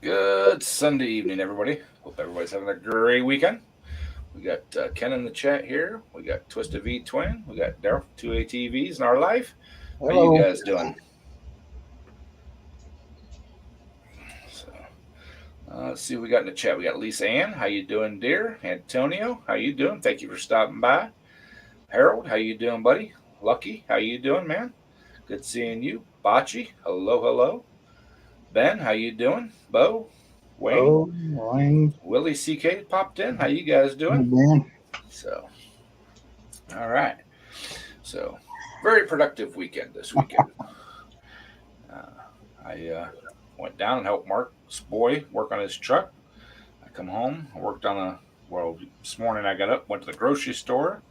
Good Sunday evening, everybody. Hope everybody's having a great weekend. We got Ken in the chat here. We got Twisted V Twin. We got Daryl, 2ATVs in our life. How you Hello. guys doing? So, let's see what we got in the chat. We got Lisa Ann. How you doing, dear? Antonio, how you doing? Thank you for stopping by. Harold, how you doing, buddy? Lucky, how you doing, man? Good seeing you. Bocce, hello, hello. Ben, how you doing? Bo, Wayne, Oh, Wayne. Willie CK popped in. How you guys doing? Ben. So, all right. So, very productive weekend this weekend. I went down and helped Mark's boy work on his truck. I come home, I worked on this morning I got up, went to the grocery store,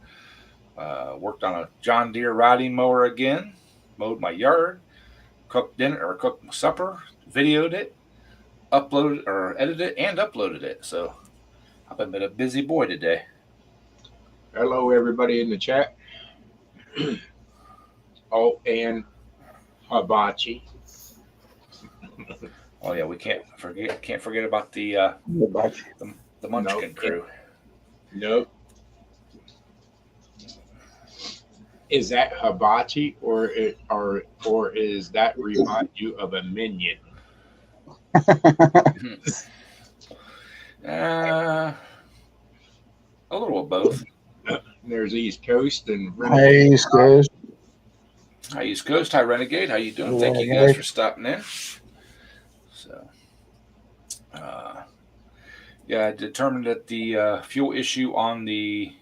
worked on a John Deere riding mower again, mowed my yard, cooked supper, videoed it, uploaded or edited it, and uploaded it. So, I've been a busy boy today. Hello, everybody in the chat. Oh, and hibachi. Oh yeah, we can't forget about the Munchkin crew. Nope. Is that hibachi or is that remind you of a minion? A little of both. There's East Coast and Hey, East Coast. Hi East Coast. Hi Renegade. How you doing? Thank you guys for stopping in. So, yeah, I determined that the fuel issue on the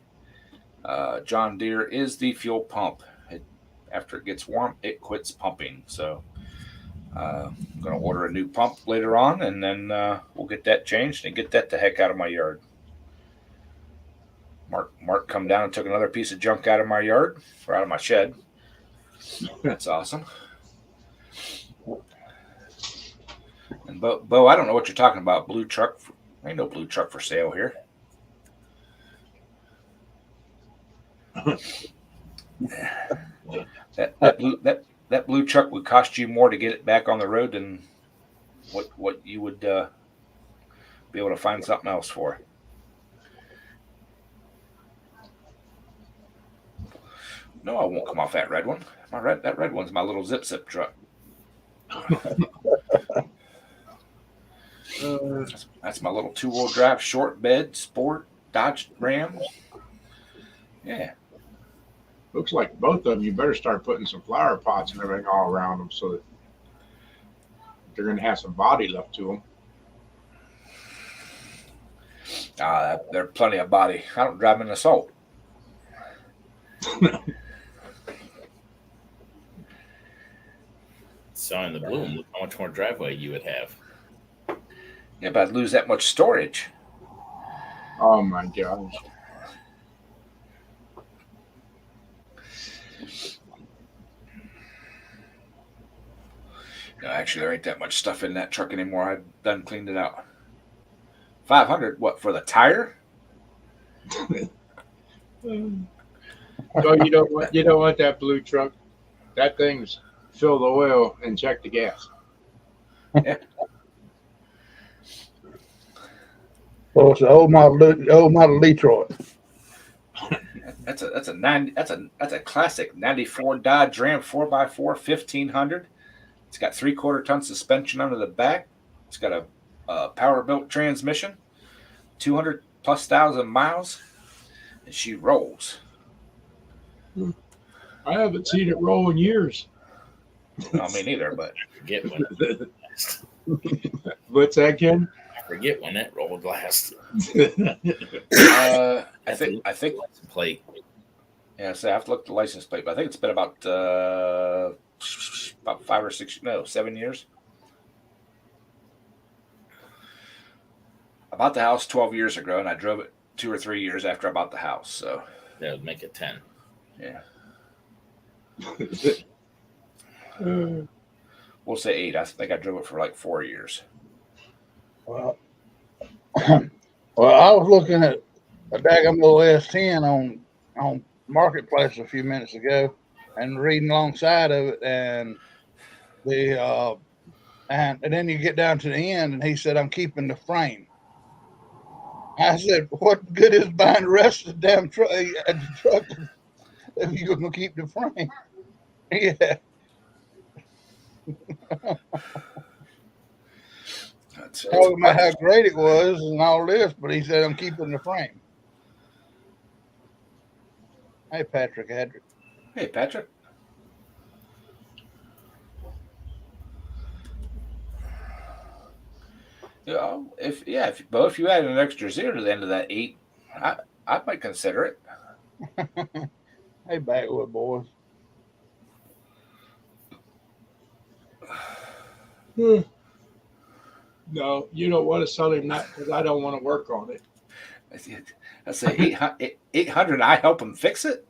John Deere is the fuel pump. After it gets warm, it quits pumping. So, I'm going to order a new pump later on, and then we'll get that changed and get that the heck out of my yard. Mark come down and took another piece of junk out of my yard, or out of my shed. That's awesome. And Bo, I don't know what you're talking about. Blue truck? Ain't no blue truck for sale here. That blue truck would cost you more to get it back on the road than what you would be able to find something else for. No, I won't come off that red one. That red one's my little zip truck. That's my little 2-wheel drive short bed sport Dodge Ram. Yeah. Looks like both of them. You better start putting some flower pots and everything all around them so that they're going to have some body left to them. They're plenty of body. I don't drive in the salt. So in the bloom, look how much more driveway you would have. Yeah, but I'd lose that much storage. Oh my gosh. No, actually, there ain't that much stuff in that truck anymore. I've done cleaned it out. 500, what, for the tire? So you don't want that blue truck. That thing's fill the oil and check the gas. Yeah. Well, it's the old model Detroit. That's a classic 94 Dodge Ram 4x4 1500. It's got 3/4 ton suspension under the back. It's got a power built transmission, 200,000+ miles, and she rolls. I haven't seen it roll in years. No, me neither, but Forget when it What's that, Ken? forget when it rolled last. I think Plate. yeah. So I have to look at the license plate, but I think it's been about 7 years. I bought the house 12 years ago, and I drove it 2 or 3 years after I bought the house. So That would make it 10. yeah, we'll say 8. I think I drove it for like 4 years. Well, I was looking at a daggum little S10 on Marketplace a few minutes ago and reading alongside of it, and the And then you get down to the end, and he said, "I'm keeping the frame." I said, "What good is buying the rest of the damn truck if you're gonna keep the frame?" Yeah, That's talking about how great it was and all this, but he said, "I'm keeping the frame." Hey, Patrick Hadrick. Hey, Patrick. You know, if you add an extra zero to the end of that 8, I might consider it. Hey, Backwood boys. No, you don't want to tell him that because I don't want to work on it. I say 800. I help him fix it.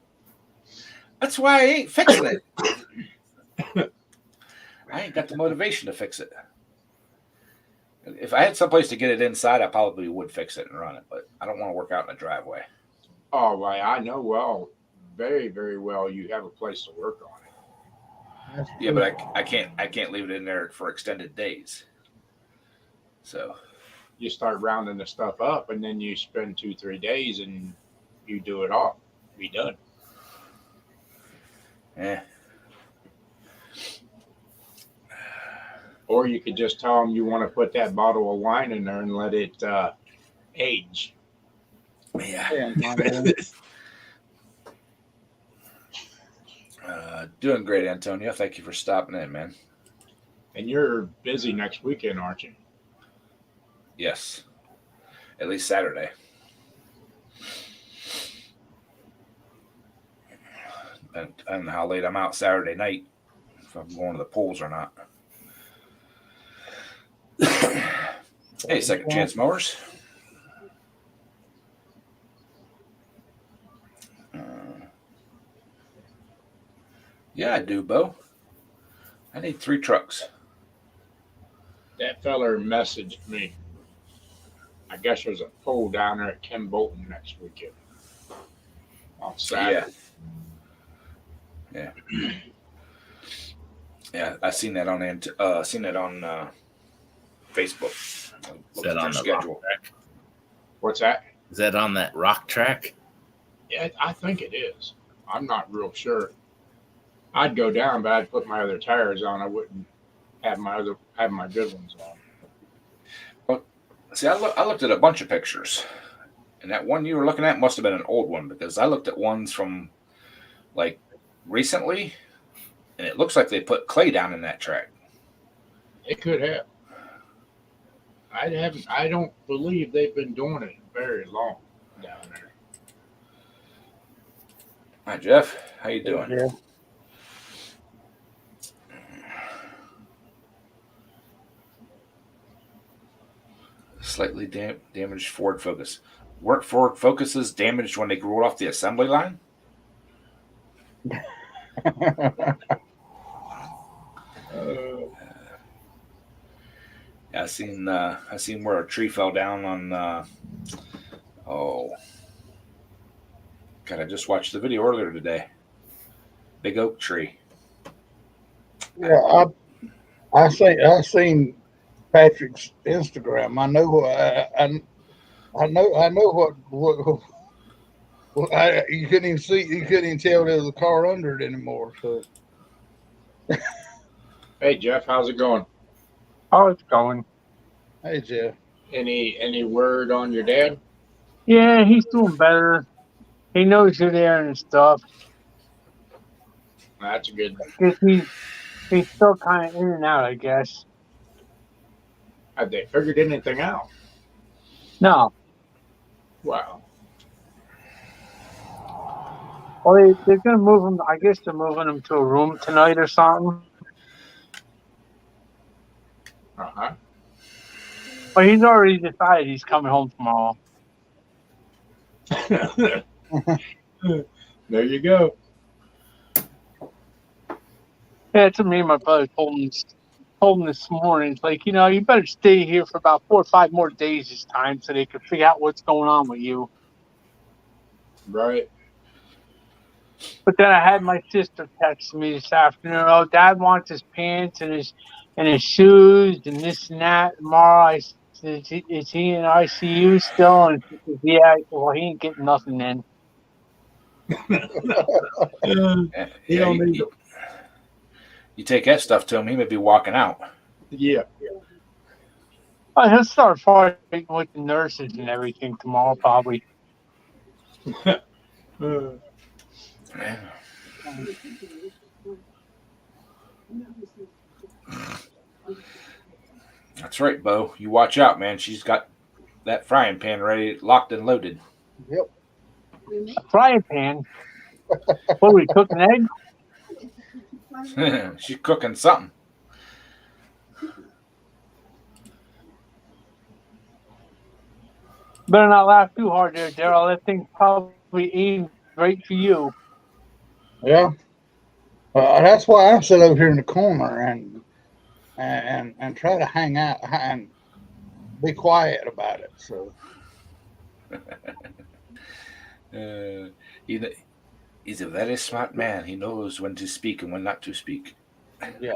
That's why I ain't fixing it. I ain't got the motivation to fix it. If I had someplace to get it inside, I probably would fix it and run it, but I don't want to work out in the driveway. Oh, well, I know very, very well you have a place to work on it. Yeah, but I can't leave it in there for extended days. So You start rounding the stuff up, and then you spend 2-3 days, and you do it all. Be done. yeah. Or you could just tell them you want to put that bottle of wine in there and let it age. Yeah. Yeah, Doing great, Antonio. Thank you for stopping in, man. And you're busy next weekend, aren't you? Yes. At least Saturday. And I don't know how late I'm out Saturday night, if I'm going to the pools or not. Hey, Second Chance Mowers. Yeah, I do, Bo. I need 3 trucks. That feller messaged me. I guess there's a pool down there at Kim Bolton next weekend. On Saturday. Yeah. Yeah, I seen that on Facebook. Is that on the rock track? What's that? Is that on that rock track? Yeah, I think it is. I'm not real sure. I'd go down, but I'd put my other tires on. I wouldn't have my good ones on. See, I looked at a bunch of pictures, and that one you were looking at must have been an old one because I looked at ones from like recently, and it looks like they put clay down in that track. It could have. I don't believe they've been doing it very long down there. Hi, Jeff. How you doing? Yeah. Slightly damaged Ford Focus. Weren't Ford Focuses damaged when they rolled off the assembly line? I seen where a tree fell down on. God, I just watched the video earlier today. Big oak tree. Yeah, I seen Patrick's Instagram. I know what you couldn't even see. You couldn't even tell there was a car under it anymore. So Hey Jeff, how's it going? Oh, it's going. hey, Jeff. Any word on your dad? Yeah, he's doing better. He knows you're there and stuff. That's a good. Just he's still kind of in and out, I guess. Have they figured anything out? No. Wow. Well, they're gonna move him. I guess they're moving him to a room tonight or something. Uh-huh. But he's already decided he's coming home tomorrow. There you go. Yeah, to me, my brother told him this morning. It's like, you better stay here for about 4 or 5 more days this time so they can figure out what's going on with you. Right. But then I had my sister text me this afternoon. Oh, Dad wants his pants and his and his shoes and this and that. Tomorrow, I said, is he in ICU still? And she says, yeah. I said, well, he ain't getting nothing then. Yeah, He don't need you take that stuff to him, he may be walking out. Yeah. Oh, he'll start fighting with the nurses and everything tomorrow, probably. Yeah. That's right, Bo. You watch out, man. She's got that frying pan ready, locked and loaded. Yep. Frying pan. What are we cooking eggs? She's cooking something. Better not laugh too hard there, Daryl. That thing's probably aimed right for you. Yeah. That's why I'm sitting over here in the corner and try to hang out and be quiet about it. So He's a very smart man. He knows when to speak and when not to speak. yeah.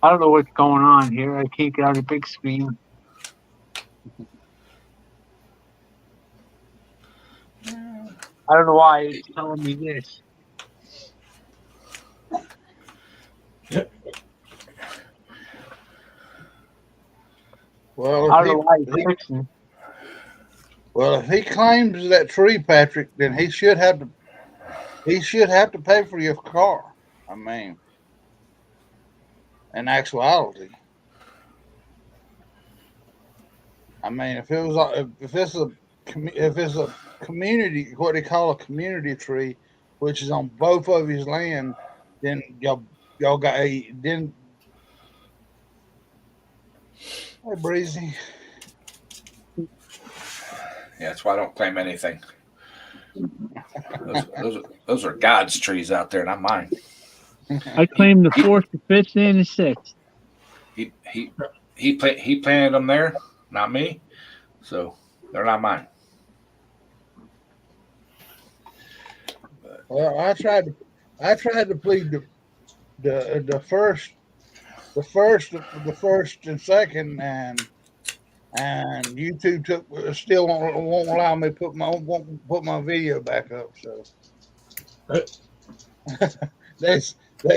I don't know what's going on here. I can't get on the big screen. I don't know why it's telling me this. Well, I don't know why it's fixing. Well, if he claims that tree, Patrick, then he should have to. He should have to pay for your car. I mean, in actuality, I mean, if it's a community, what they call a community tree, which is on both of his land, then y'all got then. Hey, Breezy. Yeah, that's why I don't claim anything. Those are God's trees out there, not mine. I claim the 4th, the 5th, and the 6th. He planted them there, not me. So they're not mine. Well, I tried to plead the first and second, and YouTube still won't allow me to put my video back up. So they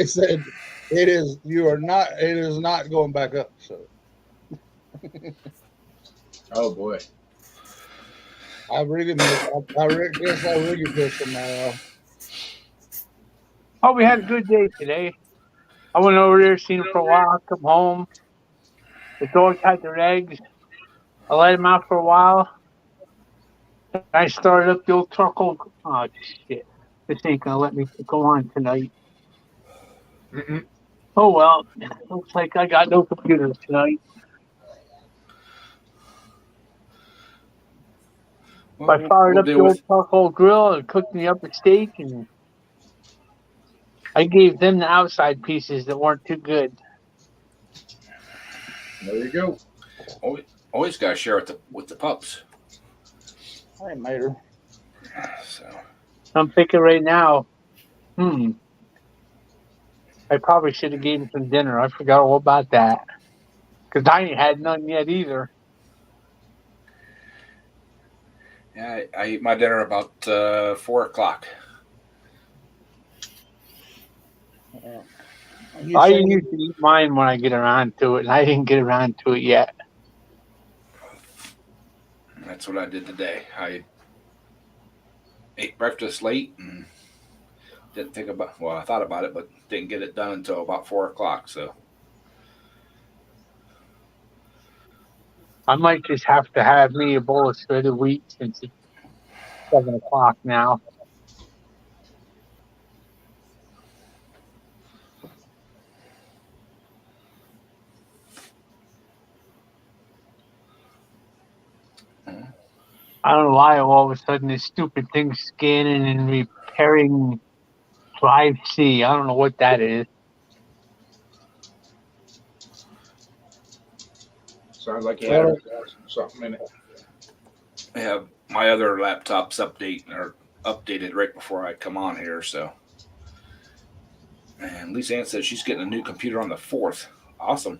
said it is not going back up. So Oh boy. I really guess I really pissed them off. Oh, we had a good day today. I went over there, seen him for a while, come home. The dogs had their eggs. I let him out for a while. I started up the old charcoal. Oh, shit. This ain't going to let me go on tonight. Mm-mm. Oh, well. Looks like I got no computer tonight. I fired up the old charcoal grill and cooked me up a steak, and I gave them the outside pieces that weren't too good. There you go. Always got to share with the pups. I ain't made her. So I'm thinking right now, I probably should have gave him some dinner. I forgot all about that. Because I ain't had none yet either. yeah, I eat my dinner about 4:00. I usually eat mine when I get around to it, and I didn't get around to it yet. That's what I did today. I ate breakfast late and didn't think about. Well, I thought about it, but didn't get it done until about 4:00. So I might just have to have me a bowl of shredded wheat since it's 7 o'clock now. I don't know why all of a sudden this stupid thing's scanning and repairing Drive C. I don't know what that is. Sounds like you had something in it. I have my other laptops update or updated right before I come on here. So, and Lisa Ann says she's getting a new computer on the 4th. Awesome.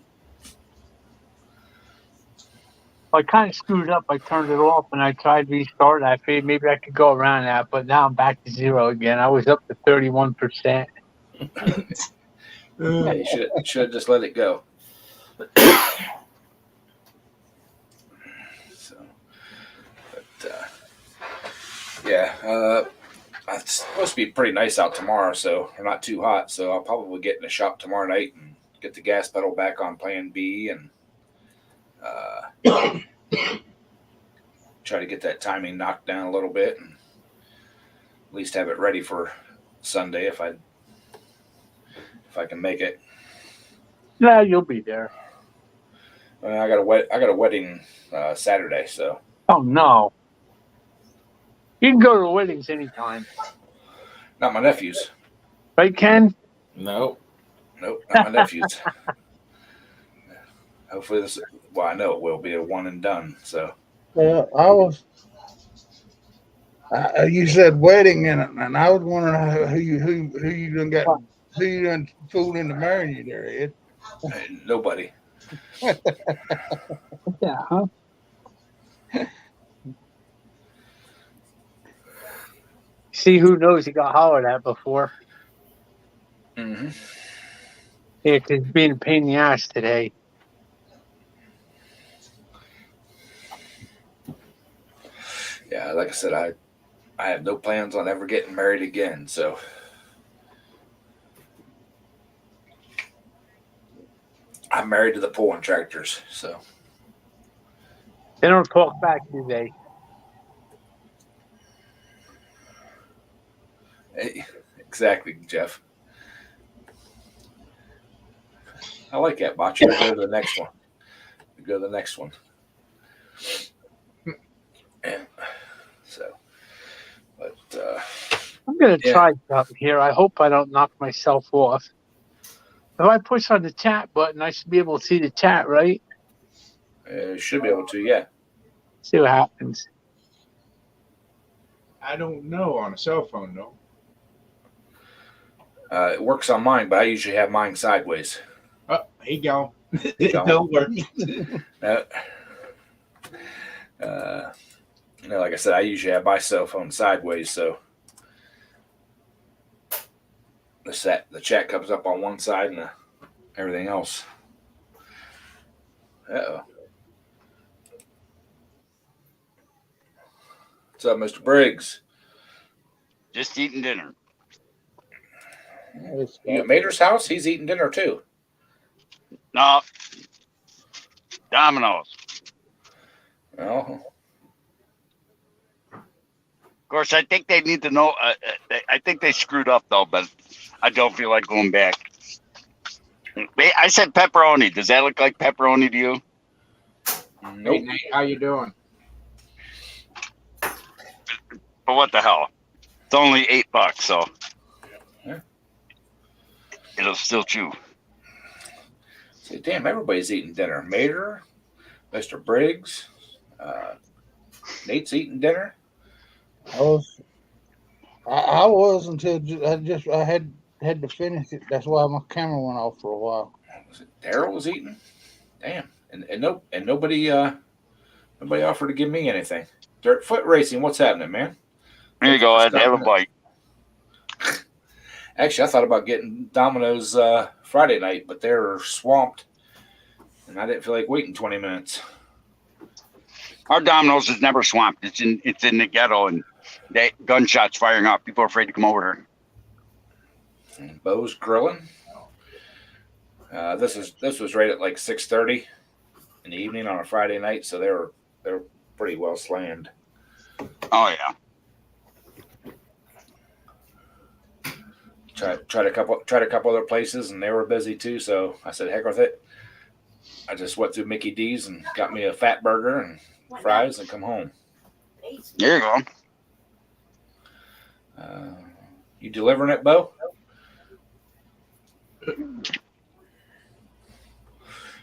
I kind of screwed up. I turned it off and I tried to restart. I figured maybe I could go around that, but now I'm back to 0 again. I was up to 31%. Yeah, you should have just let it go. So, but yeah, it's supposed to be pretty nice out tomorrow, so or not too hot. So I'll probably get in the shop tomorrow night and get the gas pedal back on Plan B and try to get that timing knocked down a little bit and at least have it ready for Sunday if I can make it. Yeah, you'll be there. I got a wedding Saturday, so Oh, no. You can go to weddings anytime. not my nephew's. Right, Ken? Nope. Nope, not my nephew's. Hopefully this. Well, I know it will be a one and done. So Well, you said wedding, and I was wondering who you done fooled into marrying you there, Ed. nobody. Yeah, huh? See, who knows? He got hollered at before. Mm-hmm. Yeah, because being a pain in the ass today. Yeah, like I said, I have no plans on ever getting married again. So I'm married to the pulling tractors. So They don't talk back, do they? hey, exactly, Jeff. I like that, Botch. You go to the next one. You go to the next one. And so, but I'm going to Yeah. try something here. I hope I don't knock myself off. If I push on the chat button, I should be able to see the chat, right? should be able to, yeah. See what happens. I don't know on a cell phone, though. It works on mine, but I usually have mine sideways. Oh, he gone. It don't work. Like I said, I usually have my cell phone sideways, so the chat comes up on one side and everything else. Uh-oh. What's up, Mr. Briggs? Just eating dinner. You at Mater's house? He's eating dinner too. No. Domino's. Well, Of course, I think they need to know. I think they screwed up, though, but I don't feel like going back. I said pepperoni. Does that look like pepperoni to you? Hey, nope. Nate, how you doing? But what the hell? It's only $8, so Yeah. it'll still chew. Say, damn, everybody's eating dinner. Mater, Mr. Briggs, Nate's eating dinner. I was until I had to finish it. That's why my camera went off for a while. Was it Daryl was eating? Damn, and nobody offered to give me anything. Dirt foot racing, what's happening, man? Here you go, Ed. Have a bite. Actually, I thought about getting Domino's Friday night, but they're swamped, and I didn't feel like waiting 20 minutes. Our Domino's is never swamped. It's in the ghetto, and they gunshots firing up. People are afraid to come over here. And Bo's grilling. This was right at like 6:30 in the evening on a Friday night, so they're pretty well slammed. Oh yeah. Tried a couple other places, and they were busy too. So I said, heck with it. I just went through Mickey D's and got me a fat burger and fries and come home. There you go. You delivering it, Bo?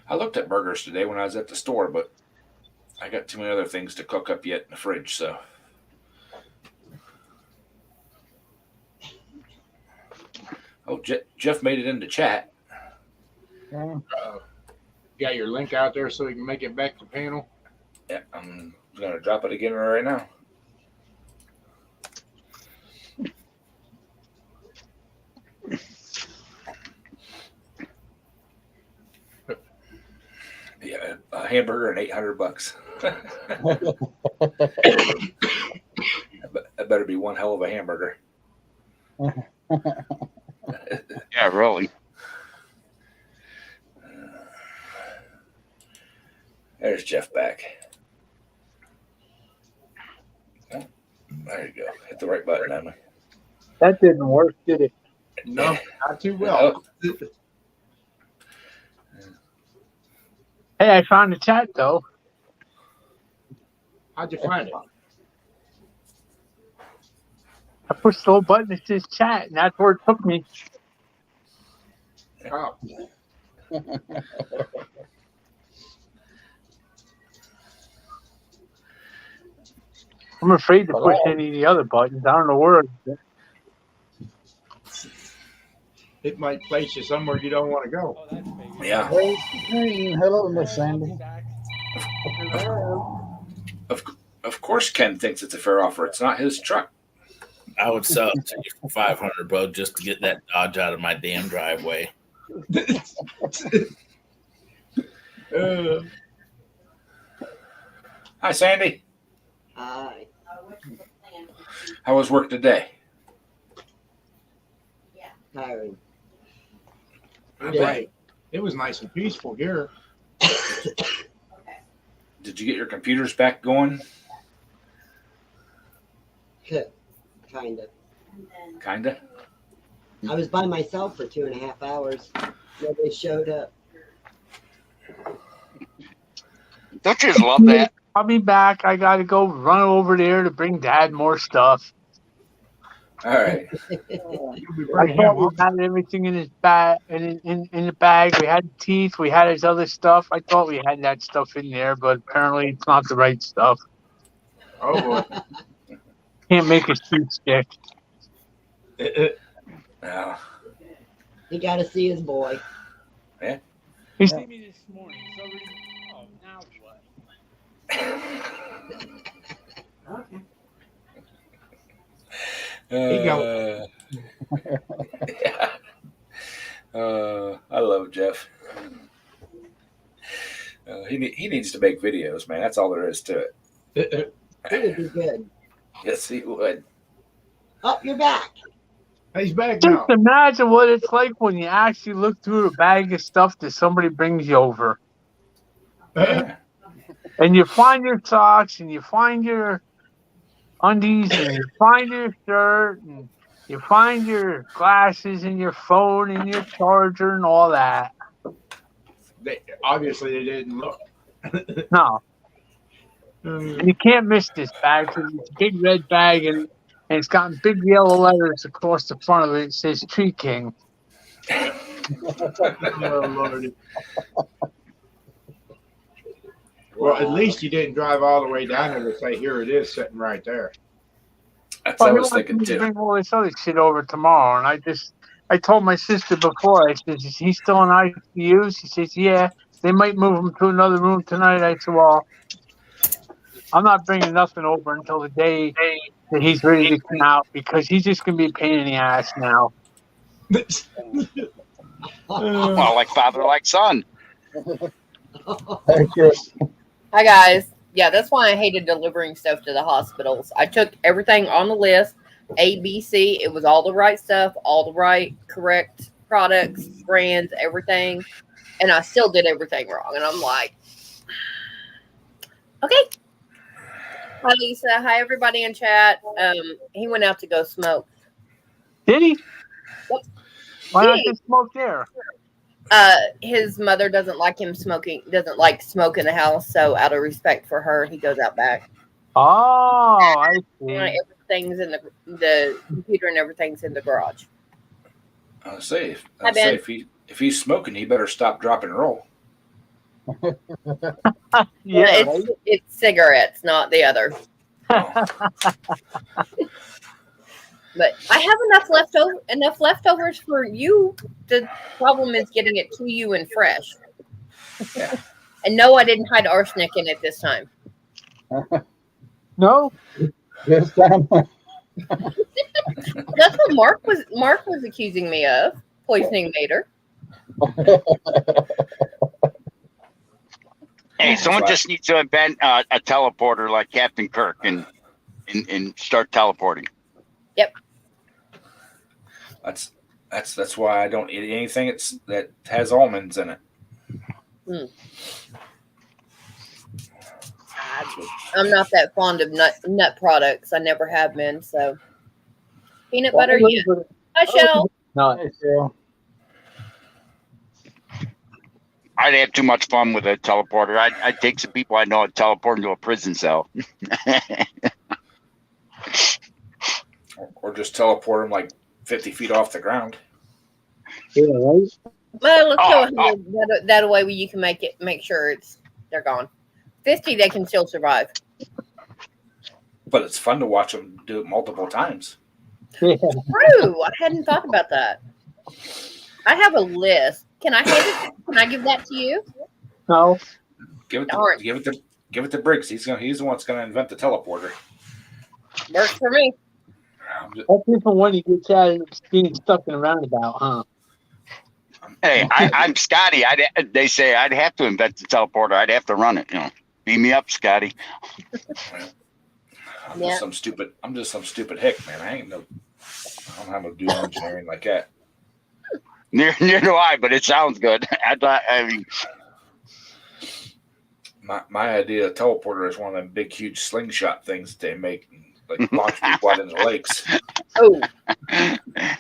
I looked at burgers today when I was at the store, but I got too many other things to cook up yet in the fridge. So Oh, Jeff made it into chat. Yeah. Got your link out there so we can make it back to panel. Yeah, I'm gonna drop it again right now. Yeah, a hamburger and $800. That better be one hell of a hamburger. Yeah, really. There's Jeff back. Oh, there you go. Hit the right button, Emma. That didn't work, did it? No, not too well. Hey, I found the chat though. How'd you find it? I pushed the little button that says chat, and that's where it took me. Oh, I'm afraid to push any of the other buttons. I don't know where. it might place you somewhere you don't want to go. Yeah. Hey, hello, Miss Sandy. Of course, Ken thinks it's a fair offer. It's not his truck. I would sell it to you for 500, bro, just to get that Dodge out of my damn driveway. Hi, Sandy. Hi. How was work today? Tiring. Right. It was nice and peaceful here. Did you get your computers back going? Kinda. Kinda. I was by myself for 2.5 hours. Nobody showed up. Don't you just love that? I'll be back. I gotta go run over there to bring Dad more stuff. All right. You'll be I bringing thought him we up. had everything in his bag, in the bag. We had teeth. We had his other stuff. I thought we had that stuff in there, but apparently it's not the right stuff. Oh boy. Can't make a shoot stick. Now, He got to see his boy. He seen me this morning. So oh, now what? Okay. yeah. I love Jeff. He needs to make videos, man. That's all there is to it. He would be good. Yes, he would. Oh, you're back. He's back now. Just imagine what it's like when you actually look through a bag of stuff that somebody brings you over. And you find your socks, and you find your undies, and you find your shirt, and you find your glasses, and your phone, and your charger, and all that. Obviously, they didn't look. No. And you can't miss this bag because it's a big red bag, and it's got big yellow letters across the front of it. It says Tree King. Oh, Lordy. Well, at least you didn't drive all the way down there to say, here it is sitting right there. That's what I Well, was he wants thinking me to too. bring all this other shit over tomorrow, and I told my sister before. I said, "Is he still in ICU?" She says, "Yeah, they might move him to another room tonight." I said, "Well, I'm not bringing nothing over until the day that he's ready to come out because he's just gonna be a pain in the ass now." Well, like father, like son. Hey, Chris. Hi guys. Yeah, that's why I hated delivering stuff to the hospitals. I took everything on the list, A, B, C. It was all the right stuff, all the right, correct products, brands, everything, and I still did everything wrong. And I'm like, okay. Hi Lisa. Hi everybody in chat. He went out to go smoke. Did he? Yep. Why not He- just smoke there? His mother doesn't like him smoking. Doesn't like smoke in the house. So out of respect for her, he goes out back. Oh, I see. Everything's in the computer and everything's in the garage. I'll say, Hi, Ben. if he's smoking, he better stop, drop, and roll. Yeah, It's cigarettes, not the other. But I have enough leftovers for you. The problem is getting it to you and fresh. Yeah. And no, I didn't hide arsenic in it this time. No, This time, That's what Mark was accusing me of poisoning Mater. Hey, someone right. just needs to invent a teleporter like Captain Kirk and start teleporting. That's why I don't eat anything that has almonds in it. I'm not that fond of nut products. I never have been. So peanut butter, yeah. Hi, Shell. no. hey, Cheryl. I'd have too much fun with a teleporter. I'd take some people I know and teleport into a prison cell. Or just teleport them like 50 feet off the ground. Yeah, right. Well, let's go ahead that way where you can make sure they're gone. 50, they can still survive. But it's fun to watch them do it multiple times. Yeah. True. I hadn't thought about that. I have a list. Can I give that to you? No. Give it Darn. to Briggs. He's the one that's going to invent the teleporter. Works for me. That's different when he gets out of being stuck in a roundabout, huh? Hey, I'm Scotty. They say I'd have to invent the teleporter. I'd have to run it. Beam me up, Scotty. I'm just some stupid hick, man. I don't know how to do engineering like that. Near do I, but it sounds good. I mean, my idea of teleporter is one of them big, huge slingshot things that they make, like launch people out into the lakes. Oh,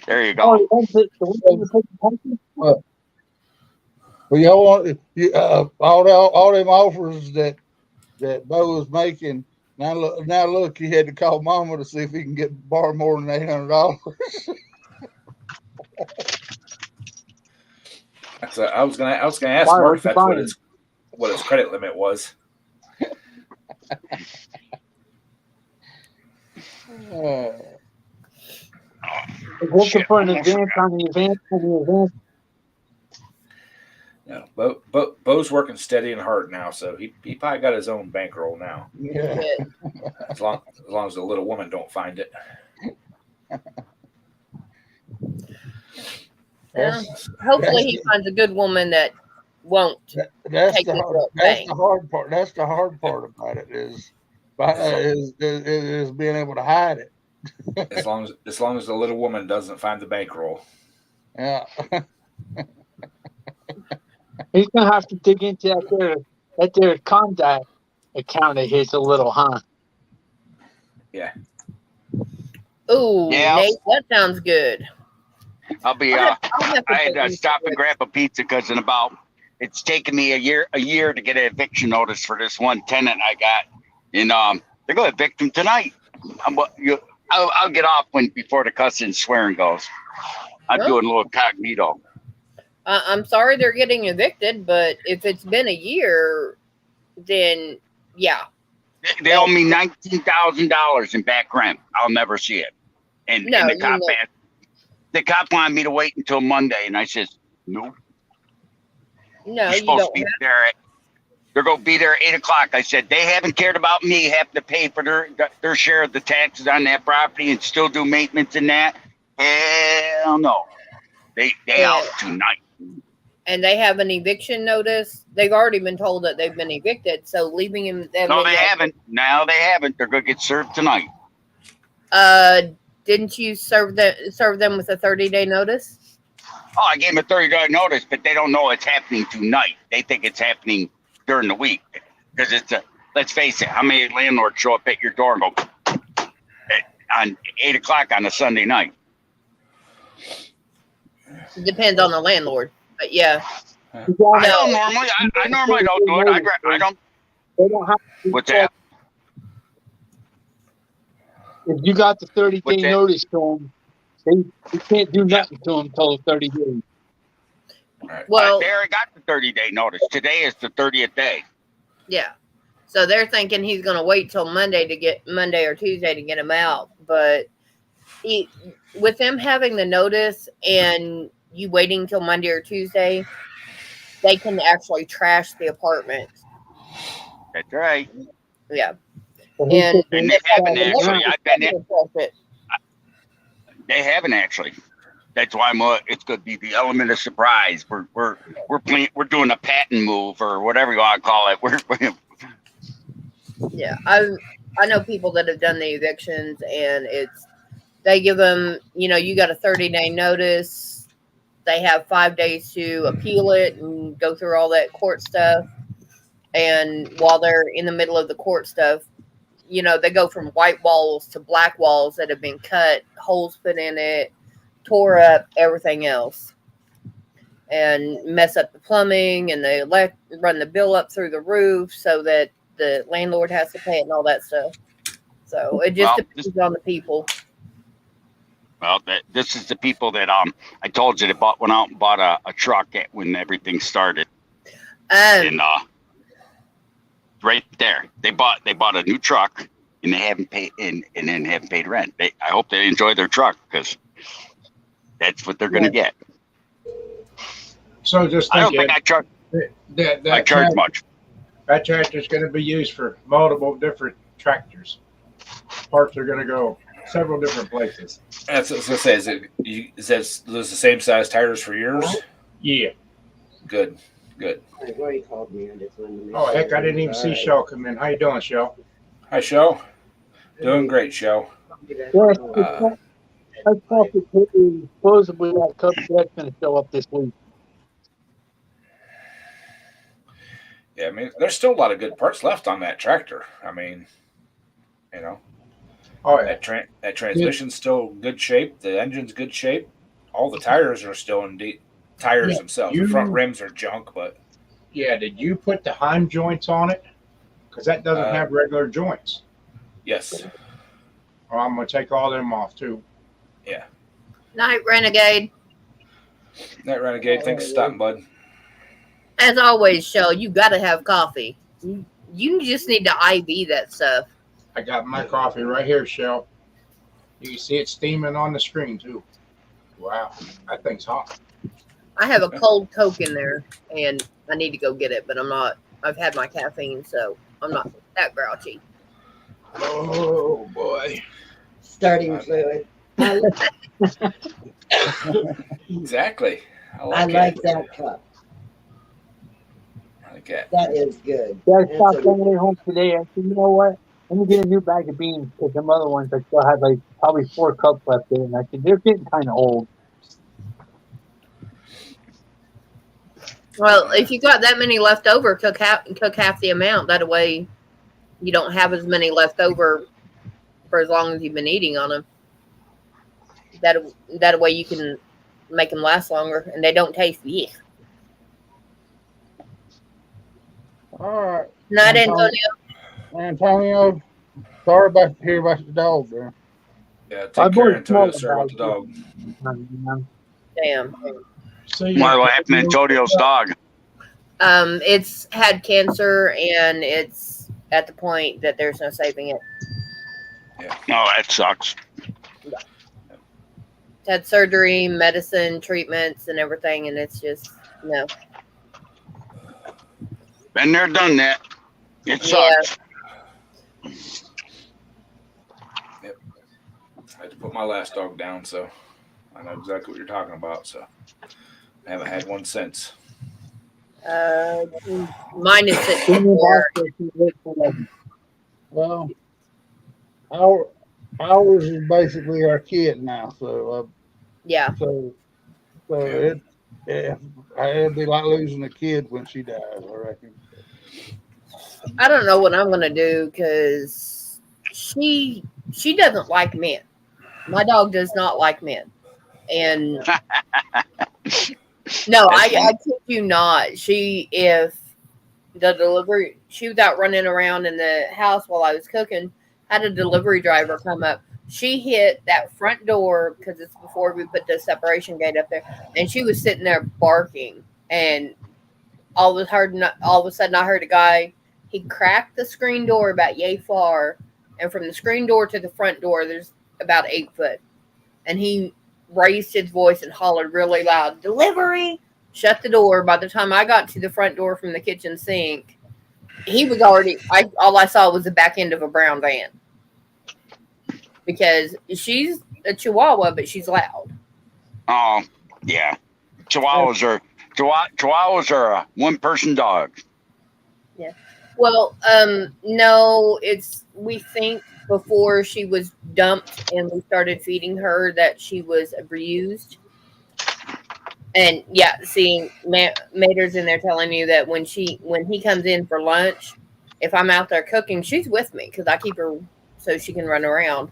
there you go. Well, y'all want all them offers that Bo was making. Now look, he had to call Mama to see if he can borrow more than $800. So I was gonna ask Mark if that's what his credit limit was. Looking for an advance on the advance. Yeah, Bo's working steady and hard now, so he probably got his own bankroll now. Yeah. good. As long as the little woman don't find it. Well, hopefully he finds a good woman that won't. That's Take the this hard, real that's thing. the hard part. That's the hard part about it is being able to hide it. As long as the little woman doesn't find the bankroll. Yeah. He's gonna have to dig into that there contact account of his a little, huh? Yeah. Ooh, Yeah. Nate, that sounds good. I'll be. I'll have to I had put to stop and grab a pizza because it's taken me a year to get an eviction notice for this one tenant I got, and they're going to evict him tonight. I'll get off before the cussing and swearing goes. I'm doing a little cognito. I'm sorry they're getting evicted, but if it's been a year, then yeah. They owe me $19,000 in back rent. I'll never see it. And the cop wanted me to wait until Monday, and I says, nope. No, You're you supposed don't. to be there. They're going to be there at 8 o'clock. I said, they haven't cared about me having to pay for their share of the taxes on that property and still do maintenance in that. Hell no. They out tonight. And they have an eviction notice. They've already been told that they've been evicted. So leaving them. No, they haven't. No, they haven't. They're going to get served tonight. Didn't you serve them with a 30-day notice? Oh, I gave them a 30-day notice, but they don't know it's happening tonight. They think it's happening during the week. Because let's face it, how many landlords show up at your door and go on 8 o'clock on a Sunday night? It depends on the landlord. But yeah. I don't normally. I normally don't do it. I don't. They don't have to. What's that? If you got the 30-day What's that? notice to them, you can't do nothing to them until the 30 days. Well, they already got the 30-day notice. Today is the 30th day. yeah. So they're thinking he's going to wait till Monday or Tuesday to get him out. But with them having the notice and you waiting till Monday or Tuesday, they can actually trash the apartment. That's right. Yeah. So he And took And it they haven't down. actually. I've been there. it. They haven't actually. That's why it's going to be the element of surprise. We're doing a patent move or whatever you want to call it. Yeah, I know people that have done the evictions, and they give them, you got a 30-day notice. They have 5 days to appeal it and go through all that court stuff. And while they're in the middle of the court stuff, they go from white walls to black walls that have been cut, holes put in it, tore up, everything else, and mess up the plumbing, and they run the bill up through the roof so that the landlord has to pay it and all that stuff. So it just depends on the people. Well, this is the people that I told you they went out and bought a truck when everything started, and right there they bought a new truck and they haven't paid and then haven't paid rent. I hope they enjoy their truck because that's what they're going to get. So just I don't think think I charge much. that tractor is going to be used for multiple different tractors. Parts are going to go several different places. That's what I was gonna say. Is that those the same size tires for yours? Yeah. Good. I've already called me. I just wanted to make Oh sure heck, I didn't even see Shell come in. How you doing, Shell? Hi, Show. Doing great, Show. Yes, Uh, I thought that supposedly that Cub Cad's going to show up this week. Yeah, I mean, there's still a lot of good parts left on that tractor. I mean, Oh yeah. that transmission's still good shape. The engine's good shape. All the tires are still in tires themselves. The front rims are junk, but Yeah. Did you put the Heim joints on it? Because that doesn't have regular joints. yes. Well, I'm gonna take all them off too. Night, Renegade. That Renegade, thanks for stopping, bud. As always, Shell, you got to have coffee. You just need to IV that stuff. I got my coffee right here, Shell. You can see it steaming on the screen too. Wow, that thing's hot. I have a cold Coke in there, and I need to go get it, but I'm not. I've had my caffeine, so I'm not that grouchy. Oh boy. starting fluid. Exactly. I like like it. that cup. I like that. That is good. Yeah, I That's stopped a- coming home today. I said, you know what? Let me get a new bag of beans because them other ones I still had like probably 4 cups left in. And I said, they're getting kind of old. Well, if you got that many left over, cook half the amount. That way, you don't have as many left over for as long as you've been eating on them. That way you can make them last longer, and they don't taste yuck. All right, Night, Antonio. Antonio. Antonio. Sorry about to hear about the dog there. Yeah, I take care, bought Antonio. small Sorry about the dog. Damn. See, What happened to Antonio's dog? It's had cancer, and it's at the point that there's no saving it. No, that sucks. It's had surgery, medicine, treatments, and everything, and it's just no. Been there, done that. It Yeah. sucks. I had to put my last dog down, so I know exactly what you're talking about. So I haven't had one since. Mine is sitting for Well, ours is basically our kid now. So yeah. So it'd be like losing a kid when she dies, I reckon. I don't know what I'm gonna do because she doesn't like men. My dog does not like men, and no, I kid you not. If the delivery, she was out running around in the house while I was cooking. Had a delivery driver come up. She hit that front door because it's before we put the separation gate up there, and she was sitting there barking. And all of a sudden, I heard a guy. He cracked the screen door about yay far, and from the screen door to the front door, there's about 8 foot. and he raised his voice and hollered really loud, "Delivery!" Shut the door. By the time I got to the front door from the kitchen sink, he was already. All I saw was the back end of a brown van because she's a Chihuahua, but she's loud. Oh, yeah. Chihuahuas are a one-person dog. Yeah. Well, no, we think before she was dumped and we started feeding her that she was abused. And yeah, see, Mater's in there telling you that when he comes in for lunch, if I'm out there cooking, she's with me because I keep her so she can run around,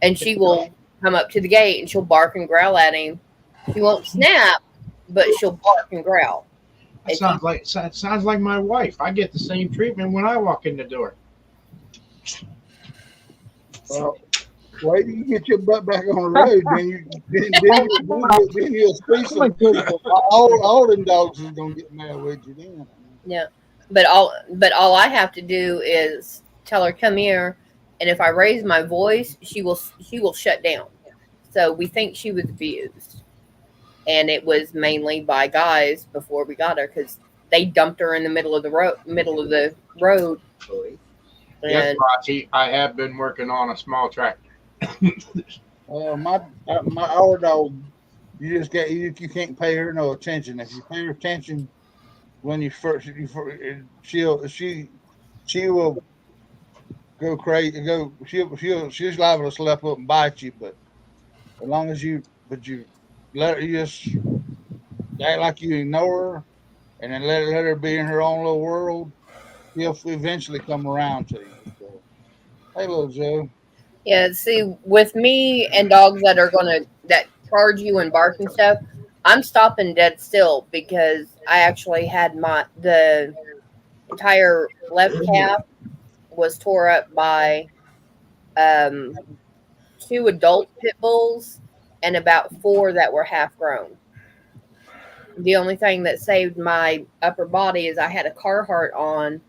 and she will come up to the gate and she'll bark and growl at him. She won't snap, but she'll bark and growl. That sounds like my wife. I get the same treatment when I walk in the door. Well, wait till you get your butt back on the road, then you'll see some. All them dogs is gonna get mad with you then. Yeah, but all I have to do is tell her, "Come here," and if I raise my voice, she will shut down. So we think she was abused, and it was mainly by guys before we got her because they dumped her in the middle of the road. Yes, Roxy, I have been working on a small tractor. My our dog, you can't pay her no attention. If you pay her attention when she will go crazy. She's liable to slap up and bite you, but as long as you let her, you just act like you ignore her, and then let her be in her own little world, he'll eventually come around to you. So, hey, little Joe. Yeah, see, with me and dogs that charge you and bark and stuff, I'm stopping dead still because I actually had the entire left calf was tore up by 2 adult pit bulls and about 4 that were half grown. The only thing that saved my upper body is I had a Carhartt on,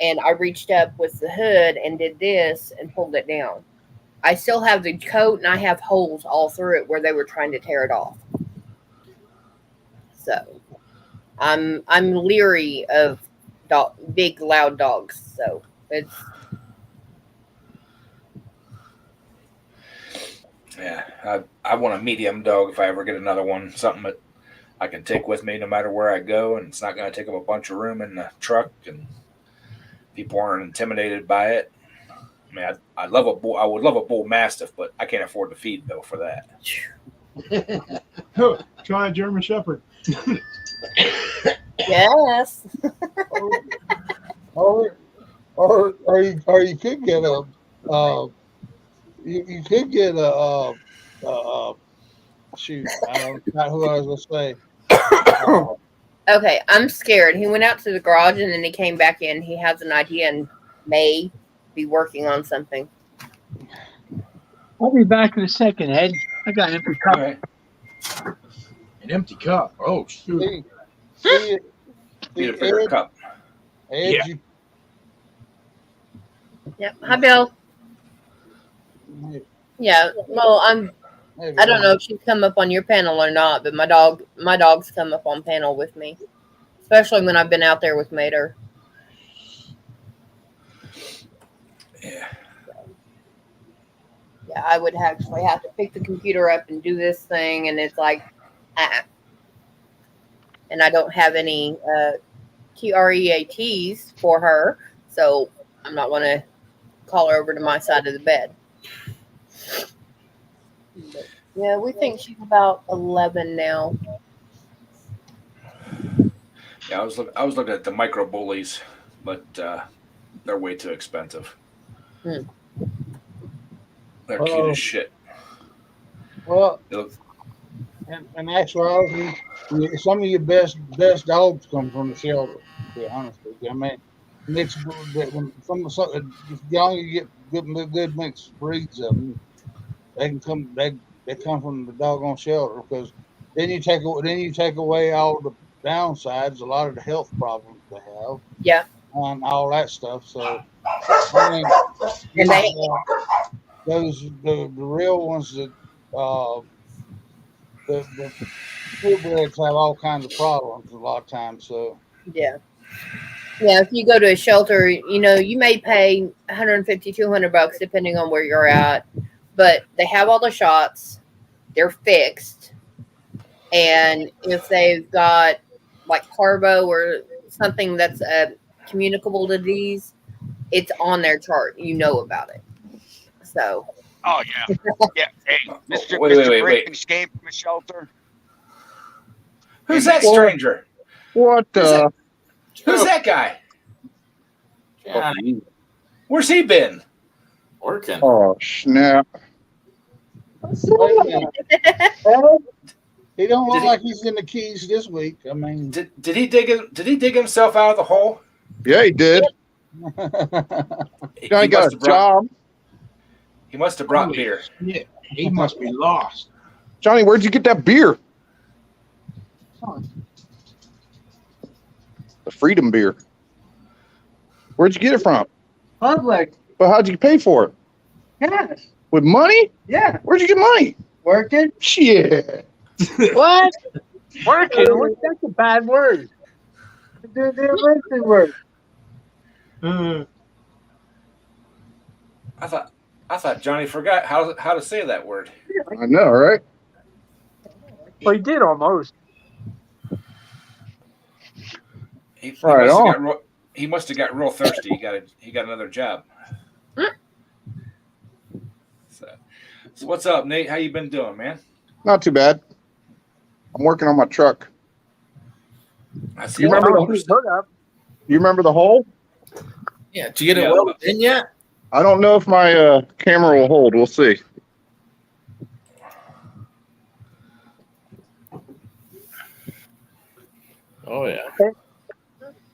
and I reached up with the hood and did this and pulled it down. I still have the coat, and I have holes all through it where they were trying to tear it off. So, I'm leery of big, loud dogs. So it's yeah. I want a medium dog if I ever get another one. Something that I can take with me no matter where I go, and it's not going to take up a bunch of room in the truck, and people aren't intimidated by it. I mean, I love a bull. I would love a bull mastiff, but I can't afford to feed though for that. Try a German Shepherd. yes. or you could get you could get shoot. Not who I was gonna say. Okay, I'm scared. He went out to the garage and then he came back in. He has an idea and may be working on something. I'll be back in a second, Ed. I got an empty cup. Okay. An empty cup. Oh, shoot. Need a bigger cup. Ed, Yeah. Yep. Hi, Bill. Yeah. Well, I don't know if she's come up on your panel or not, but my dog's come up on panel with me, especially when I've been out there with Mater. Yeah. Yeah, I would actually have to pick the computer up and do this thing, and it's like, and I don't have any QREATs for her, so I'm not going to call her over to my side of the bed. But, yeah, we think she's about 11 now. Yeah, I was looking at the micro bullies, but they're way too expensive. They're cute as shit. Well, They look, and actually, some of your best dogs come from the shelter. To be honest with you, I mean, mixed from the young you get good mixed breeds of them. They can come. They come from the doggone shelter because then you take away all the downsides, a lot of the health problems they have. Yeah. And all that stuff. So, I mean, And they, the real ones that the purebreds have all kinds of problems a lot of times. So Yeah. Yeah, if you go to a shelter, you know, you may pay 150, 200 bucks depending on where you're at, but they have all the shots. They're fixed. And if they've got like parvo or something that's communicable disease, it's on their chart. You know about it. So, Oh yeah, yeah. Hey, Mr. Wait, Mr. wait, wait, Brick wait. escaped from a shelter. Who's that stranger? What the? Who's that guy? Johnny, Where's he been? working. Oh, snap. wait a minute. He don't look like he's in the Keys this week. I mean, Did he dig himself out of the hole? Yeah, he did. He Johnny got must a have brought- job. He must have brought beer. Yeah, he must be lost. Johnny, where'd you get that beer? The Freedom beer. Where'd you get it from? Public. But how'd you pay for it? Yes. With money? Yeah. Where'd you get money? Working. Shit. What? Working? That's a bad word. Do the working work. I thought Johnny forgot how to say that word. I know, right? Well, he did almost. He Right must have on. he must have got real thirsty. He got another job. So what's up, Nate? How you been doing, man? Not too bad. I'm working on my truck. I see. You remember the Hold up. You remember the hole? Yeah, did you get it Yeah. welded in yet? I don't know if my camera will hold. We'll see. Oh yeah.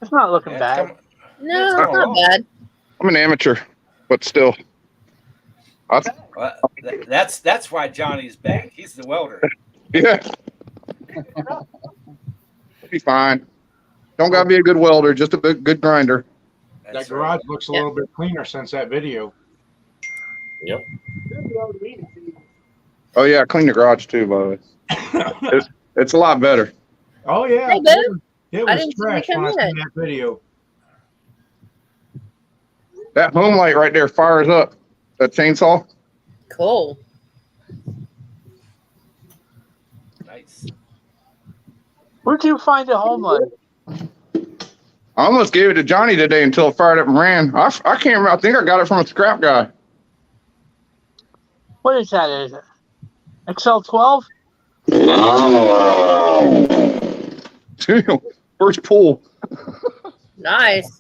It's not looking Yeah, bad. come- no, it's it's going not on. bad. I'm an amateur, but still. Well, that's why Johnny's back. He's the welder. Yeah. It'll be fine. Don't gotta be a good welder, just a good grinder. That That's garage right. looks a little bit cleaner since that video. Yep. Oh yeah, clean the garage too, by the way. It's a lot better. Oh yeah, Hey, Boo. it I was didn't see trash you when I come seen in. that video. That home light right there fires up. That chainsaw. Cool. Nice. Where'd you find a home light? I almost gave it to Johnny today until it fired up and ran. I can't remember. I think I got it from a scrap guy. What is that? Is it XL12? First pull. Nice.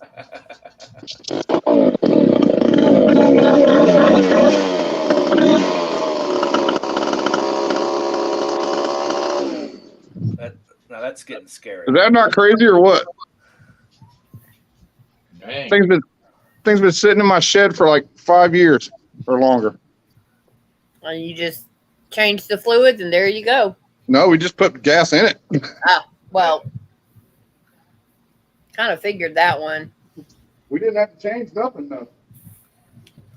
Now that's getting scary. Is that not crazy or what? Dang. Thing's been sitting in my shed for like 5 years or longer. And you just change the fluids, and there you go. No, we just put gas in it. Well, kind of figured that one. We didn't have to change nothing though.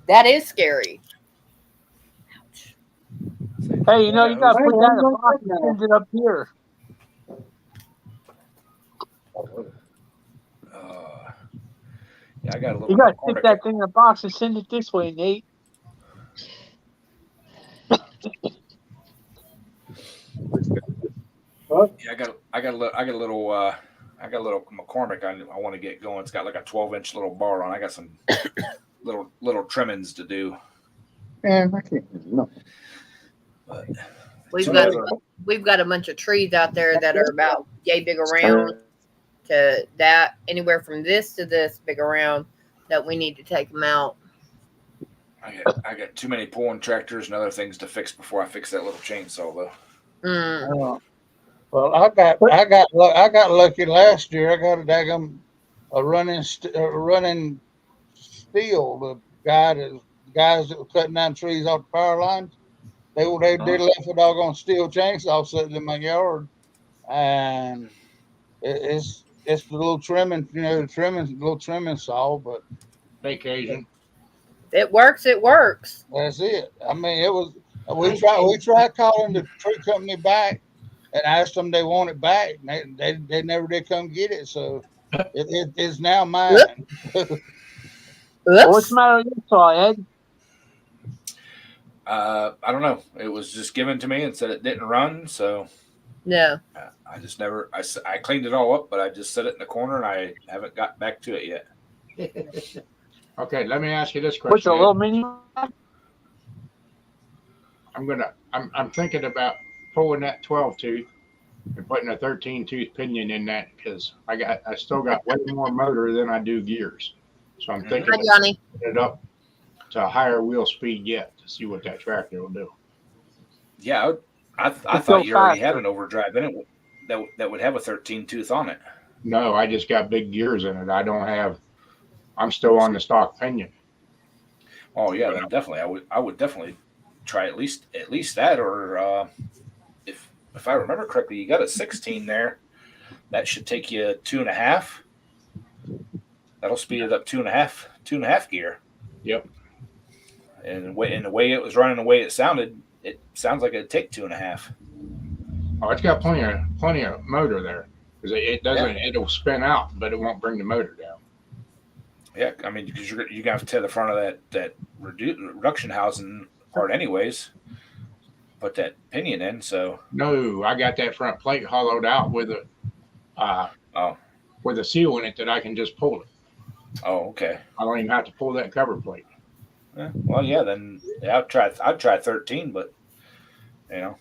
That is scary. Hey, you know, you gotta put that in a box and send it up here. Yeah, I got a little. You gotta more stick that thing in a box and send it this way, Nate. Yeah, I got a little McCormick I want to get going. It's got like a 12-inch little bar on. I got some little trimmings to do. Man, I can't. No. But We've got a bunch of trees out there that are about yay big around to that, anywhere from this to this big around, that we need to take them out. I got too many pulling tractors and other things to fix before I fix that little chainsaw though. Mm. Well, I got lucky last year. I got a daggum a running steel. The guys that were cutting down trees off the power lines, they left a doggone steel chainsaw sitting in my yard, and it's the little trimming, little trimming saw, but Vacation. It works. It works. that's it. I mean, it was We tried calling the tree company back and asked them they want it back. And they never did come get it, so it's now mine. What's Oops. the matter with you, saw, Ed? I don't know. It was just given to me and said it didn't run, so No. I just never. I cleaned it all up, but I just set it in the corner and I haven't got back to it yet. Okay, let me ask you this What's question. a little mini? I'm thinking about pulling that 12 tooth and putting a 13 tooth pinion in that because I still got way more motor than I do gears. So I'm thinking Hi, Johnny. of putting it up to a higher wheel speed yet to see what that tractor will do. Yeah, I thought you already had an overdrive in it that would have a 13 tooth on it. No, I just got big gears in it. I'm still on the stock pinion. Oh yeah, then definitely I would definitely try at least that, or if I remember correctly, you got a 16 there. That should take you 2.5. That'll speed it up 2.5 gear. Yep. And the way it was running, the way it sounds like it'd take 2.5. Oh, it's got plenty of motor there because it doesn't. Yeah. It'll spin out, but it won't bring the motor down. Yeah, I mean, because you're gonna have to tear the front of that reduction housing apart anyways. Put that pinion in, so No, I got that front plate hollowed out with a seal in it that I can just pull it. Oh, okay. I don't even have to pull that cover plate. Well, yeah, then I'd try 13, but you know,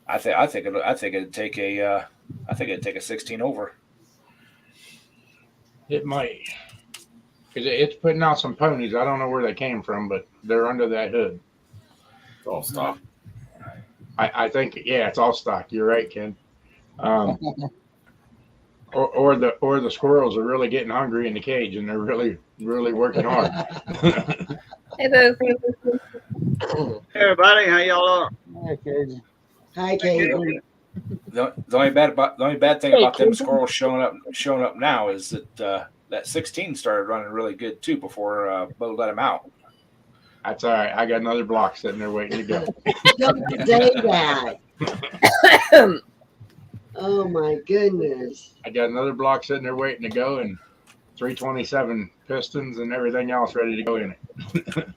I think it'd take a 16 over. It might. It's putting out some ponies. I don't know where they came from, but they're under that hood. It's all stock. I think, yeah, it's all stock. You're right, Ken. Or the squirrels are really getting hungry in the cage and they're really, really working hard. Hey, Boo. Hey, everybody, how y'all are? Hi, Katie. Hi, Katie. The only bad thing about them squirrels showing up now is that that 16 started running really good too before Bo let him out. That's all right. I got another block sitting there waiting to go. Don't say that. Oh my goodness. I got another block sitting there waiting to go and 327 pistons and everything else ready to go in it.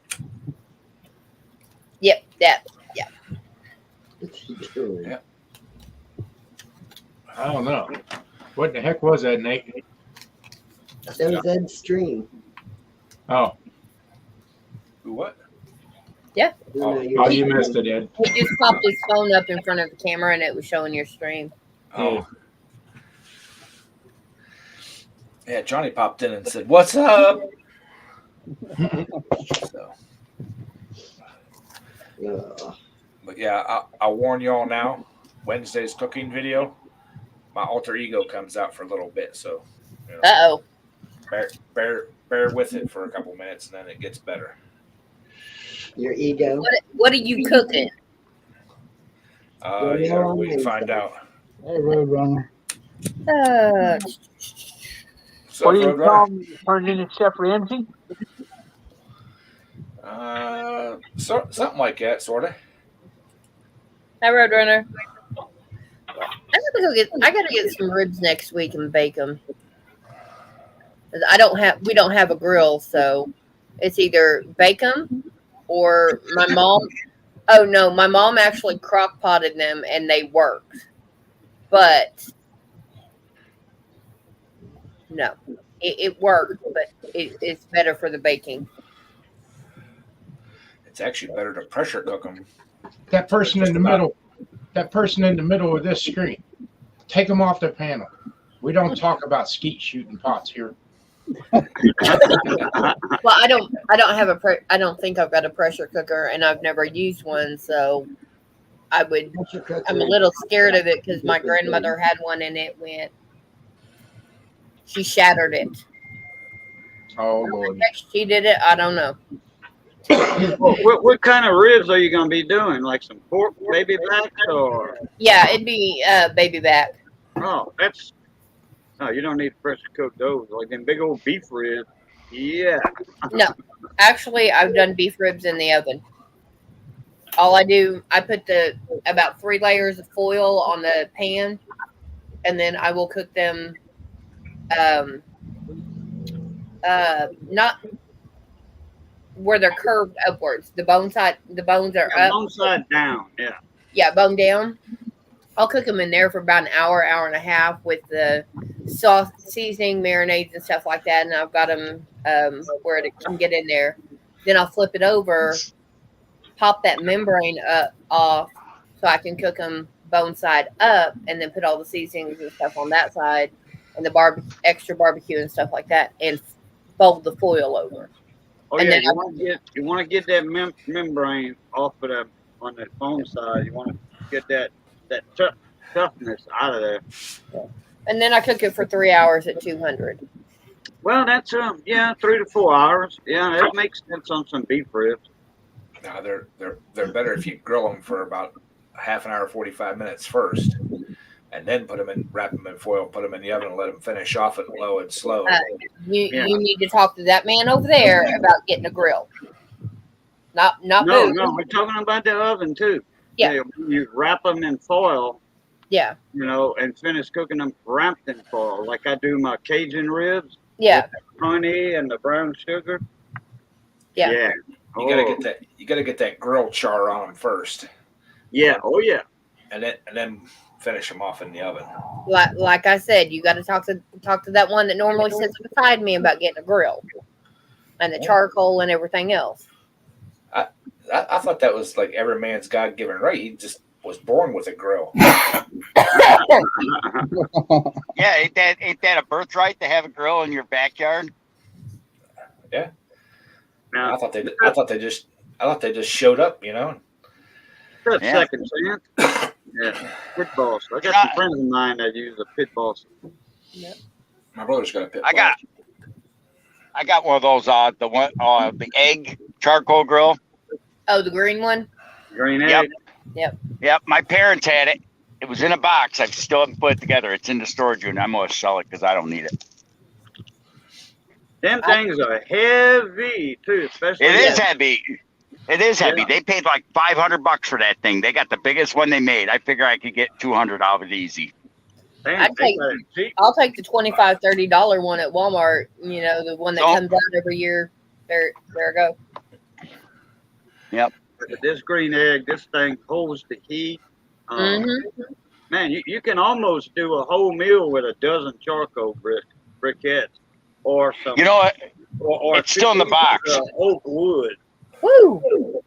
Yep, that. What's he doing? Yeah. I don't know. What the heck was that, Nate? That was Ed's stream. Oh, What? Yeah. oh, you missed it, Ed. He just popped his phone up in front of the camera and it was showing your stream. Oh. Yeah, Johnny popped in and said, "What's up?" So, but yeah, I'll warn you all now. Wednesday's cooking video, my alter ego comes out for a little bit, so you know, Uh-oh. bear with it for a couple minutes, and then it gets better. Your ego. What are you cooking? Yeah, we can find out. Hey, Roadrunner. So, What do you Roadrunner? call him? Turned into Chef Ramsay? Something like that, sort of. Hi, Roadrunner. I gotta get some ribs next week and bake them. We don't have a grill, so it's either bake them or my mom. Oh no, my mom actually crock potted them and they worked, but no, it worked, but it's better for the baking. It's actually better to pressure cook them. That person in the middle of this screen, take them off the panel. We don't talk about skeet shooting pots here. Well, I don't have I don't think I've got a pressure cooker, and I've never used one, so I'm a little scared of it because my grandmother had one and she shattered it. Oh Lord! She did it. I don't know. What kind of ribs are you going to be doing? Like some pork baby backs or? Yeah, it'd be baby back. Oh, you don't need to pressure cook those. Like them big old beef ribs. Yeah. No, actually, I've done beef ribs in the oven. all I do, I put about 3 layers of foil on the pan, and then I will cook them. Not where they're curved upwards. The bones are up. Bone side down. Yeah. Yeah, bone down. I'll cook them in there for about an hour, hour and a half with the sauce, seasoning, marinades, and stuff like that. And I've got them where it can get in there. Then I'll flip it over, pop that membrane off, so I can cook them bone side up, and then put all the seasonings and stuff on that side, and the extra barbecue and stuff like that, and fold the foil over. Oh And yeah, then you want to get that membrane off of the on the bone side. You want to get that toughness out of there. And then I cook it for 3 hours at 200. Well, that's 3 to 4 hours. Yeah, that makes sense on some beef ribs. No, they're better if you grill them for about half an hour, 45 minutes first, and then wrap them in foil, put them in the oven, and let them finish off it low and slow. You need to talk to that man over there about getting a grill. Not No, booze. we're talking about the oven too. Yeah. You wrap them in foil, Yeah. and finish cooking them wrapped in foil, like I do my Cajun ribs. Yeah. With the honey and the brown sugar. Yeah. Yeah. You gotta get that grill char on them first. Yeah. Oh yeah. And then finish them off in the oven. Like I said, you got to talk to that one that normally sits beside me about getting a grill and the charcoal and everything else. I thought that was like every man's God-given right. He just was born with a grill. Yeah, ain't that a birthright to have a grill in your backyard? Yeah. Now, I thought they just showed up, That's Yeah. second chance. Yeah. Pit boss. I got some friends of mine that use a pit boss. My brother's got a pit. I got one of those the egg charcoal grill. Oh, the green one? Green Yep. egg. Yep, my parents had it. It was in a box. I still haven't put it together. It's in the storage unit. I'm gonna sell it because I don't need it. Them things are heavy too, especially. It is heavy. It is heavy. Yeah. They paid like $500 for that thing. They got the biggest one they made. I figure I could get 200 out of it easy. Damn, I'll take the $25, $30 one at Walmart. The one that comes out every year. There I go. Yep. But this green egg, this thing holds the heat. Man, you can almost do a whole meal with a dozen charcoal briquettes or some. You know what? Or It's still in the box. Oak wood. Woo!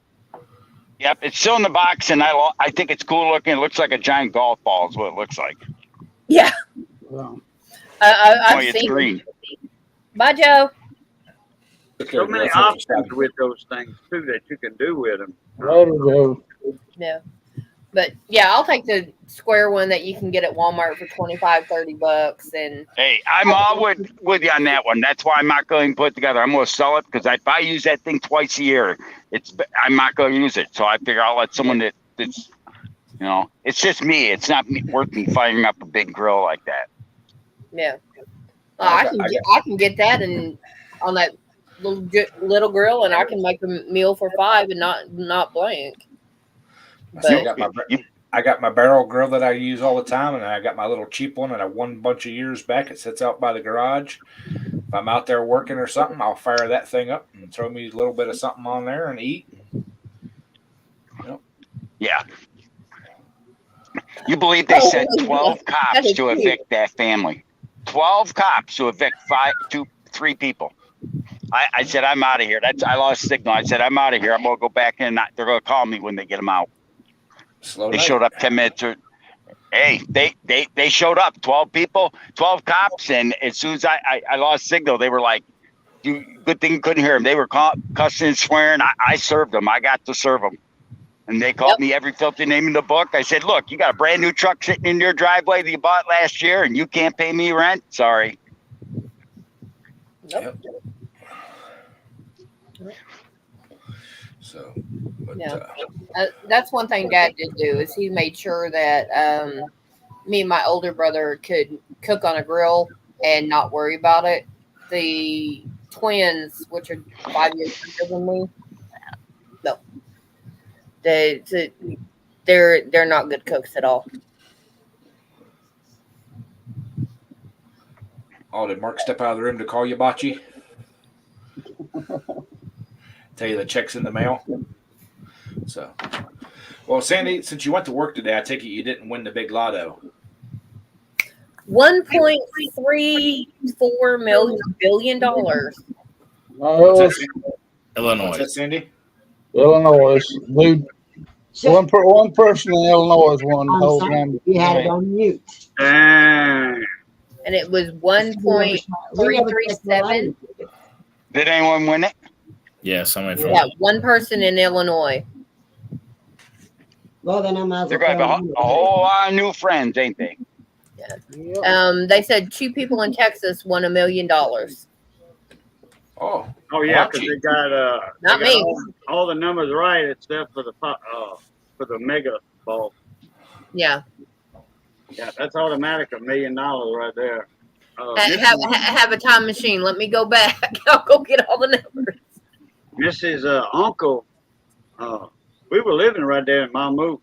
Yep, it's still in the box, and I think it's cool looking. It looks like a giant golf ball is what it looks like. Yeah. I've it's seen green. it. Bye, Joe. So many options with those things too that you can do with them. Later, Joe. Yeah. But yeah, I'll take the square one that you can get at Walmart for $25, $30. And Hey, I'm all with you on that one. That's why I'm not going to put it together. I'm going to sell it because if I use that thing twice a year, I'm not going to use it. So I figure I'll let someone that's it's just me. It's not worth me firing up a big grill like that. yeah, I can get that and on that little grill, and I can make a meal for 5 and not blank. I got my barrel grill that I use all the time, and I got my little cheap one that I won a bunch of years back. It sits out by the garage. If I'm out there working or something, I'll fire that thing up and throw me a little bit of something on there and eat. Yeah. You believe they sent 12 cops to evict that family? 12 cops to evict 3 people. I said, I'm out of here. I lost signal. I said, I'm out of here. I'm going to go back in. They're going to call me when they get them out. They showed up 10 minutes. Hey, they showed up, 12 people, 12 cops. And as soon as I lost signal, they were like, good thing you couldn't hear them. They were cussing and swearing. I served them. I got to serve them. And they called me every filthy name in the book. I said, look, you got a brand new truck sitting in your driveway that you bought last year and you can't pay me rent? Sorry. Yep. So, that's one thing Dad did do is he made sure that me and my older brother could cook on a grill and not worry about it. The twins, which are 5 years younger than me, They're not good cooks at all. Oh, did Mark step out of the room to call you, Bocce? Tell you the check's in the mail. So, well, Sandy, since you went to work today, I take it you didn't win the big lotto. $1.34 billion. No, Illinois. What's that, Sandy? Illinois. Dude, one person in Illinois won the whole damn You had it thing. on mute. Dang. And it was 1.337. Did anyone win it? Yeah, somebody from Yeah, one person in Illinois. Well, then I might as They're well. going to have a whole lot of new friends, ain't they? They said 2 people in Texas won $1 million. Oh, Oh yeah, Bocce. because they got Not they got me. all the numbers right except for the mega ball. Yeah. Yeah, that's automatic $1 million right there. Have a time machine. Let me go back. I'll go get all the numbers. Mrs. Uncle, we were living right there in Mamou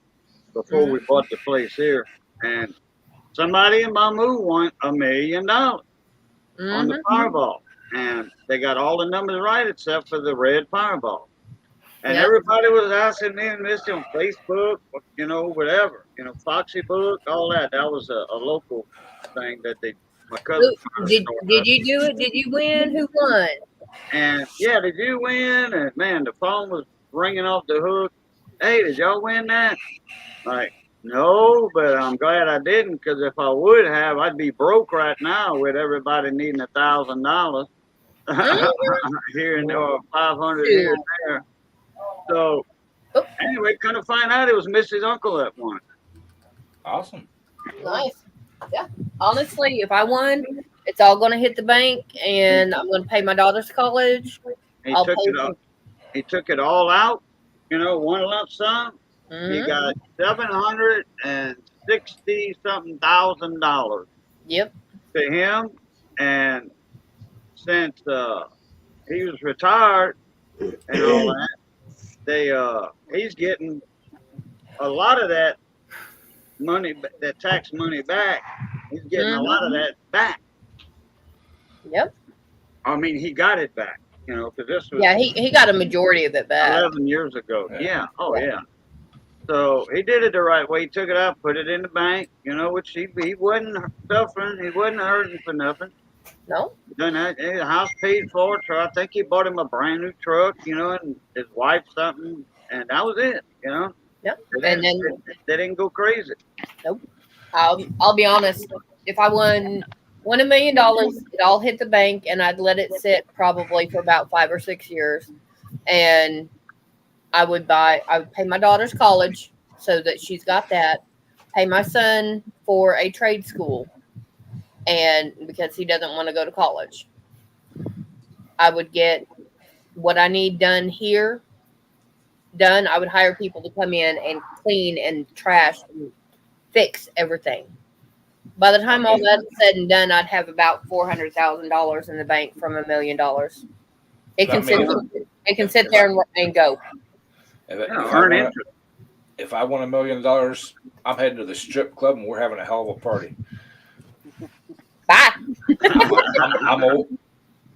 before we bought the place here, and somebody in Mamou won $1 million on the Powerball, and they got all the numbers right except for the red Powerball. And Yep. everybody was asking me and Missy on Facebook, whatever, Foxy Book, all that. That was a local thing that my cousin. Did you do it? Did you win? Who won? And yeah, did you win? And man, the phone was ringing off the hook. Hey, did y'all win that? Like, no, but I'm glad I didn't, because if I would have, I'd be broke right now with everybody needing $1,000 here and there, or 500 here and there. So anyway, kind of find out it was Mrs. Uncle that won. awesome. Nice. Yeah. Honestly, if I won, it's all going to hit the bank, and I'm going to pay my daughter's college. He I'll took pay it all. He took it all out. One lump sum. He Mhm. got $760,000 Yep. to him, and since he was retired and all that, he's getting a lot of that money, that tax money back. He's getting a lot of that back. Yep. I mean, he got it back, because this was Yeah, he got a majority of it back. 11 years ago. Yeah. Oh, yeah. So he did it the right way. He took it out, put it in the bank, which he wasn't suffering. He wasn't hurting for nothing. No. Done that. The house paid for it. So I think he bought him a brand new truck, and his wife something, and that was it, Yep. They And then they didn't go crazy. I'll be honest. If I won $1 million, it all hit the bank, and I'd let it sit probably for about 5 or 6 years, and I would pay my daughter's college so that she's got that, pay my son for a trade school, and because he doesn't want to go to college, I would get what I need done here done. I would hire people to come in and clean and trash and fix everything. By the time all that's said and done, I'd have about $400,000 in the bank from $1 million. It can sit there and go. If I won $1 million, I'm heading to the strip club and we're having a hell of a party. Bye. I'm old.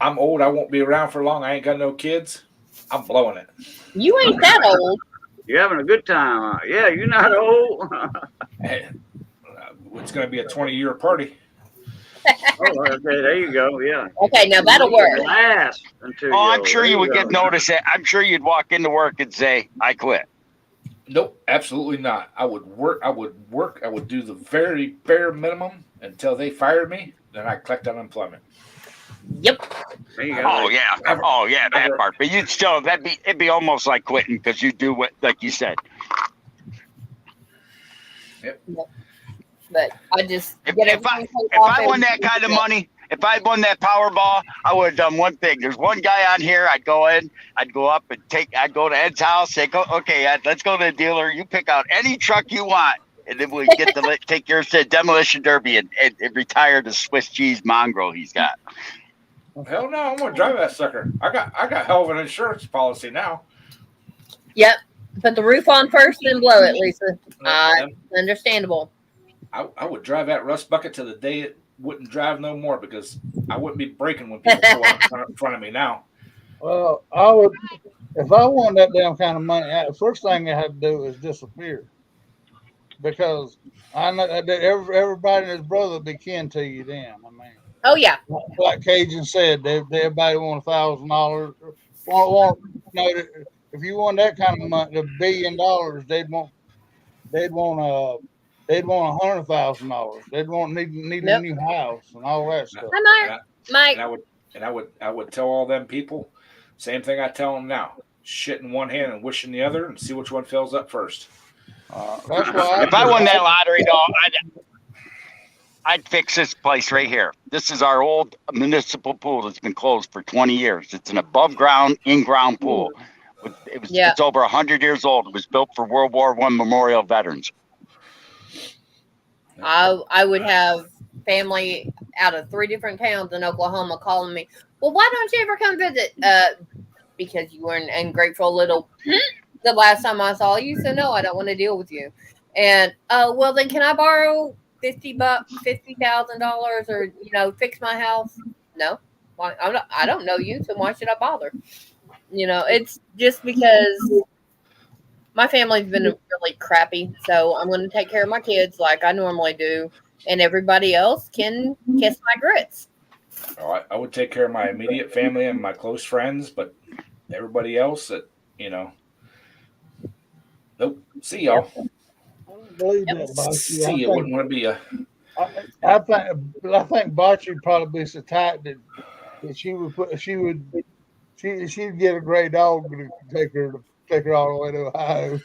I'm old. I won't be around for long. I ain't got no kids. I'm blowing it. You ain't that old. You're having a good time. Yeah, you're not old. Hey, it's going to be a 20-year party. Oh, okay, there you go. Yeah. Okay, now that'll work. Last until I'm sure you would get noticed. I'm sure you'd walk into work and say, "I quit." Nope, absolutely not. I would work. I would do the very bare minimum until they fired me. Then I collect unemployment. Yep. Oh yeah. Oh yeah, that part. But you'd still it'd be almost like quitting because you do what, like you said. Yep. But I just If I won that kind of money, if I won that Powerball, I would have done one thing. There's one guy on here. I'd go up and I'd go to Ed's house. Say, okay, Ed, let's go to the dealer. You pick out any truck you want, and then we get to take yours to demolition derby and retire the Swiss cheese mongrel he's got. Hell no, I'm gonna drive that sucker. I got hell of an insurance policy now. Yep. Put the roof on first, then blow it, Lisa. Um, Understandable. I would drive that rust bucket to the day it wouldn't drive no more because I wouldn't be braking when people pull out in front of me now. Well, I would, if I wanted that damn kind of money, the first thing I had to do is disappear. Because I know that everybody and his brother would be kin to you then. I mean, Oh yeah. like Cajun said, everybody want $1,000. If you want that kind of money, $1 billion, they'd want $100,000. They'd need a new house and all that stuff. Hi, Mike. I would tell all them people, same thing I tell them now: shit in one hand and wish in the other, and see which one fills up first. That's why If I won that lottery, dog, I'd fix this place right here. This is our old municipal pool that's been closed for 20 years. It's an above ground, in-ground pool. It's over 100 years old. It was built for World War I memorial veterans. I would have family out of 3 different towns in Oklahoma calling me, well, why don't you ever come visit? Because you were an ungrateful little the last time I saw you. So no, I don't want to deal with you. And well, then can I borrow $50,000 or fix my house? No, I don't know you, so why should I bother? It's just because my family's been really crappy, so I'm going to take care of my kids like I normally do, and everybody else can kiss my grits. Oh, I would take care of my immediate family and my close friends, but everybody else that nope. See y'all. I don't believe that about you. See you. Wouldn't want to be a. I think Bocce would probably be so tight that she'd get a gray dog to take her all the way to Ohio.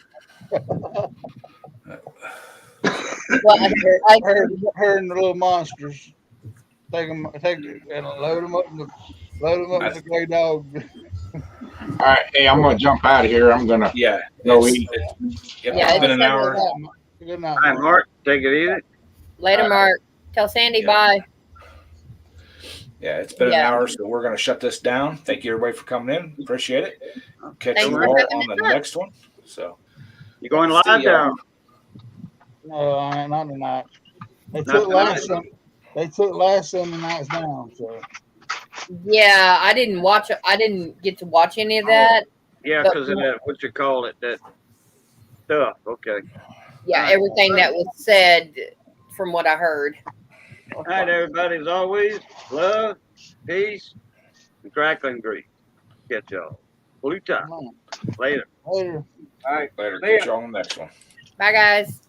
Well, her and the little monsters take them and load them up in the gray dog. All right, hey, I'm gonna jump out of here. I'm gonna go eat. It's been an hour. Good night. All right, Mark, take it easy. Later, Mark. Tell Sandy bye. Yeah, it's been an hour, so we're going to shut this down. Thank you, everybody, for coming in. Appreciate it. Catch Thanks you for all having on us the on. next one. So You going live now? No, not tonight. They Not took tonight. last Sunday nights down. So Yeah, I didn't watch it. I didn't get to watch any of that. Yeah, But- because of that, what you call it, that stuff. Okay. Yeah, everything that was said from what I heard. All right, everybody, as always, love, peace, and crackling grease. Catch y'all. Blue time. Later. later. All right. later. See ya. Catch you all on the next one. Bye, guys.